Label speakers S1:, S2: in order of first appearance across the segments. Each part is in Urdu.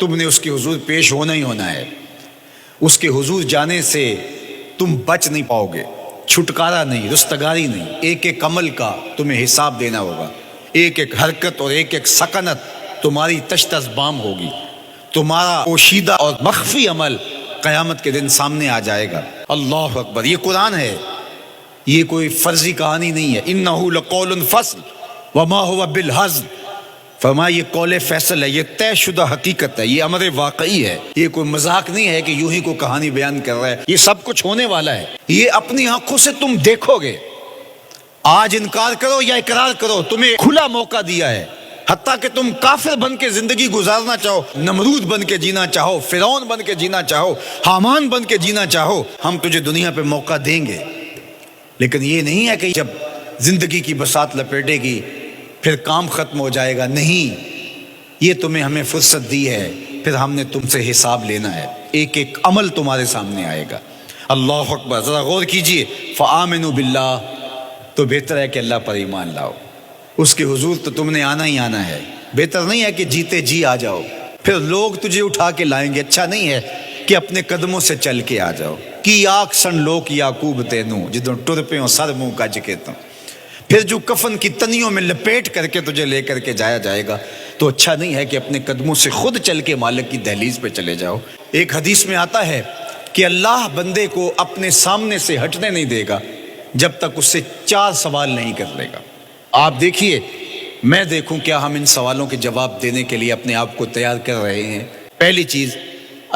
S1: تم نے اس کے حضور پیش ہونا ہی ہونا ہے. اس کے حضور جانے سے تم بچ نہیں پاؤ گے، چھٹکارا نہیں، رستگاری نہیں. ایک ایک عمل کا تمہیں حساب دینا ہوگا، ایک ایک حرکت اور ایک ایک سکنت تمہاری تشت بام ہوگی. تمہارا پوشیدہ اور مخفی عمل قیامت کے دن سامنے آ جائے گا. اللہ اکبر. یہ قرآن ہے، یہ کوئی فرضی کہانی نہیں ہے. انہ لقول فصل وما هو بالہزل. فرمایا یہ قول فیصل ہے، یہ طے شدہ حقیقت ہے، یہ امر واقعی ہے. یہ کوئی مذاق نہیں ہے کہ یوں ہی کو کہانی بیان کر رہا ہے. یہ سب کچھ ہونے والا ہے، یہ اپنی آنکھوں سے تم دیکھو گے. آج انکار کرو یا اقرار کرو، تمہیں کھلا موقع دیا ہے. حتیٰ کہ تم کافر بن کے زندگی گزارنا چاہو، نمرود بن کے جینا چاہو، فرعون بن کے جینا چاہو، حامان بن کے جینا چاہو، ہم تجھے دنیا پہ موقع دیں گے. لیکن یہ نہیں ہے کہ جب زندگی کی بساط لپیٹے گی پھر کام ختم ہو جائے گا. نہیں، یہ تمہیں ہمیں فرصت دی ہے، پھر ہم نے تم سے حساب لینا ہے. ایک ایک عمل تمہارے سامنے آئے گا. اللہ اکبر. ذرا غور کیجئے. فآمنوا باللہ، تو بہتر ہے کہ اللہ پر ایمان لاؤ. اس کے حضور تو تم نے آنا ہی آنا ہے. بہتر نہیں ہے کہ جیتے جی آ جاؤ، پھر لوگ تجھے اٹھا کے لائیں گے. اچھا نہیں ہے کہ اپنے قدموں سے چل کے آ جاؤ. کی آنکھ سن لوک یعقوب تینوں جدوں ٹر پہ سر منہ کج کے تم. پھر جو کفن کی تنیوں میں لپیٹ کر کے تجھے لے کر کے جایا جائے گا. تو اچھا نہیں ہے کہ اپنے قدموں سے خود چل کے مالک کی دہلیز پہ چلے جاؤ. ایک حدیث میں آتا ہے کہ اللہ بندے کو اپنے سامنے سے ہٹنے نہیں دے گا جب تک اس سے 4 سوال نہیں کر لے گا. آپ دیکھیے، میں دیکھوں کیا ہم ان سوالوں کے جواب دینے کے لیے اپنے آپ کو تیار کر رہے ہیں. پہلی چیز،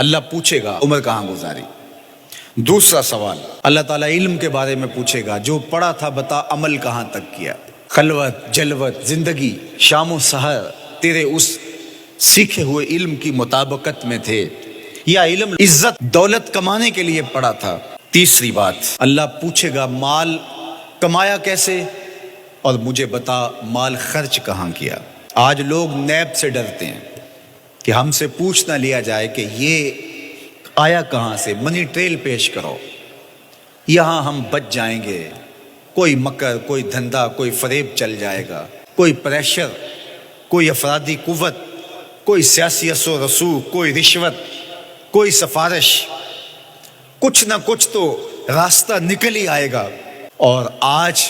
S1: اللہ پوچھے گا عمر کہاں گزاری. دوسرا سوال، اللہ تعالیٰ علم کے بارے میں پوچھے گا. جو پڑھا تھا بتا، عمل کہاں تک کیا. خلوت، جلوت، زندگی، شام و سحر تیرے اس سیکھے ہوئے علم کی مطابقت میں تھے یا علم عزت دولت کمانے کے لیے پڑھا تھا. تیسری بات، اللہ پوچھے گا مال کمایا کیسے، اور مجھے بتا مال خرچ کہاں کیا. آج لوگ نیب سے ڈرتے ہیں کہ ہم سے پوچھ نہ لیا جائے کہ یہ آیا کہاں سے. منی ٹریل پیش کرو، یہاں ہم بچ جائیں گے. کوئی مکر، کوئی دھندا، کوئی فریب چل جائے گا، کوئی پریشر، کوئی افرادی قوت، کوئی سیاسی اثر و رسوخ، کوئی رشوت، کوئی سفارش، کچھ نہ کچھ تو راستہ نکل ہی آئے گا. اور آج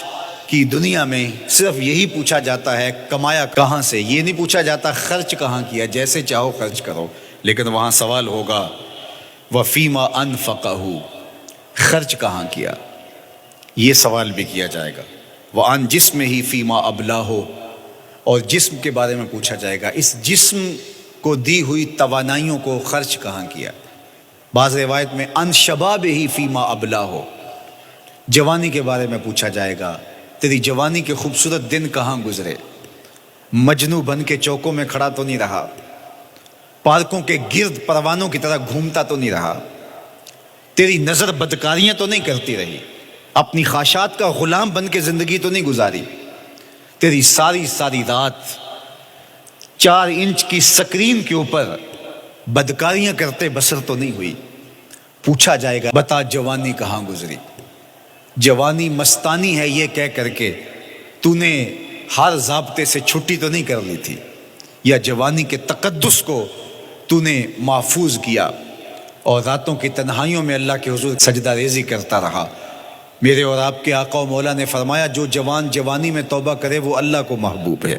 S1: کی دنیا میں صرف یہی پوچھا جاتا ہے کمایا کہاں سے. یہ نہیں پوچھا جاتا خرچ کہاں کیا. جیسے چاہو خرچ کرو، لیکن وہاں سوال ہوگا وَفِيمَا أَنفَقَهُ، خرچ کہاں کیا. یہ سوال بھی کیا جائے گا. وَعَنْ جِسْمِهِ فِيمَا أَبْلَاهُ، اور جسم کے بارے میں پوچھا جائے گا، اس جسم کو دی ہوئی توانائیوں کو خرچ کہاں کیا. بعض روایت میں عن شبابہ فیما ابلاہ، جوانی کے بارے میں پوچھا جائے گا، تیری جوانی کے خوبصورت دن کہاں گزرے. مجنو بن کے چوکوں میں کھڑا تو نہیں رہا، پارکوں کے گرد پروانوں کی طرح گھومتا تو نہیں رہا، تیری نظر بدکاریاں تو نہیں کرتی رہی، اپنی خواہشات کا غلام بن کے زندگی تو نہیں گزاری، تیری ساری ساری رات 4 انچ کی سکرین کے اوپر بدکاریاں کرتے بسر تو نہیں ہوئی. پوچھا جائے گا بتا جوانی کہاں گزری. جوانی مستانی ہے یہ کہہ کر کے تو نے ہر ضابطے سے چھٹی تو نہیں کر لی تھی، یا جوانی کے تقدس کو تو نے محفوظ کیا اور راتوں کی تنہائیوں میں اللہ کے حضور سجدہ ریزی کرتا رہا. میرے اور آپ کے آقا و مولا نے فرمایا جو جوان جوانی میں توبہ کرے وہ اللہ کو محبوب ہے.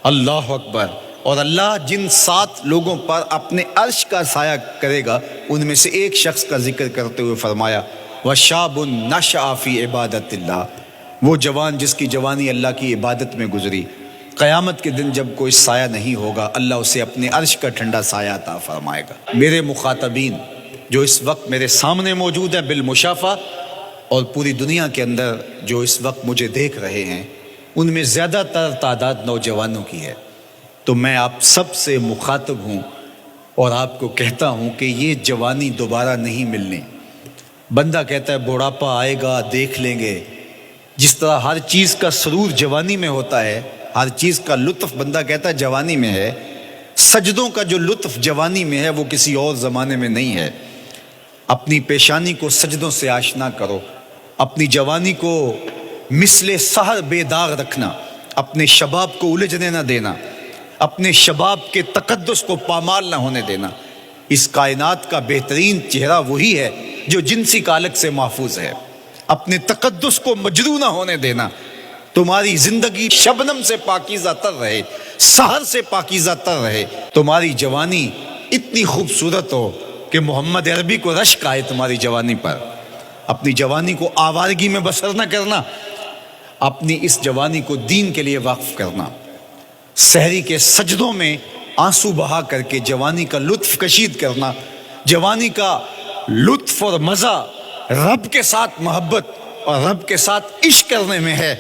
S1: اللہ اکبر. اور اللہ جن 7 لوگوں پر اپنے عرش کا سایہ کرے گا ان میں سے ایک شخص کا ذکر کرتے ہوئے فرمایا وَشَابٌ نَشَأَ فِي عِبَادَةِ اللَّهِ، وہ جوان جس کی جوانی اللہ کی عبادت میں گزری. قیامت کے دن جب کوئی سایہ نہیں ہوگا اللہ اسے اپنے عرش کا ٹھنڈا سایہ عطا فرمائے گا. میرے مخاطبین جو اس وقت میرے سامنے موجود ہیں بالمشافہ، اور پوری دنیا کے اندر جو اس وقت مجھے دیکھ رہے ہیں، ان میں زیادہ تر تعداد نوجوانوں کی ہے. تو میں آپ سب سے مخاطب ہوں اور آپ کو کہتا ہوں کہ یہ جوانی دوبارہ نہیں ملنی. بندہ کہتا ہے بڑھاپا آئے گا دیکھ لیں گے. جس طرح ہر چیز کا سرور جوانی میں ہوتا ہے، ہر چیز کا لطف بندہ کہتا ہے جوانی میں ہے، سجدوں کا جو لطف جوانی میں ہے وہ کسی اور زمانے میں نہیں ہے. اپنی پیشانی کو سجدوں سے آشنا کرو، اپنی جوانی کو مثل سحر بے داغ رکھنا، اپنے شباب کو الجھنے نہ دینا، اپنے شباب کے تقدس کو پامال نہ ہونے دینا۔ اس کائنات کا بہترین چہرہ وہی ہے جو جنسی کالک سے محفوظ ہے۔ اپنے تقدس کو مجروح نہ ہونے دینا۔ تمہاری زندگی شبنم سے پاکیزہ تر رہے، سحر سے پاکیزہ تر رہے۔ تمہاری جوانی اتنی خوبصورت ہو کہ محمد عربی کو رشک آئے تمہاری جوانی پر۔ اپنی جوانی کو آوارگی میں بسر نہ کرنا، اپنی اس جوانی کو دین کے لیے وقف کرنا۔ سحری کے سجدوں میں آنسو بہا کر کے جوانی کا لطف کشید کرنا۔ جوانی کا لطف اور مزہ رب کے ساتھ محبت اور رب کے ساتھ عشق کرنے میں ہے۔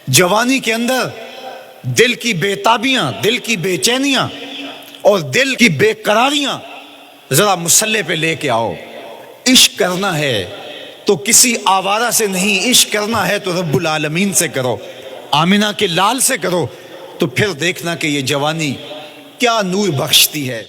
S1: جوانی کے اندر دل کی بے تابیاں، دل کی بے چینیاں اور دل کی بے قراریاں ذرا مسلح پہ لے کے آؤ۔ عشق کرنا ہے تو کسی آوارہ سے نہیں، عشق کرنا ہے تو رب العالمین سے کرو، آمنہ کے لال سے کرو، تو پھر دیکھنا کہ یہ جوانی کیا نور بخشتی ہے۔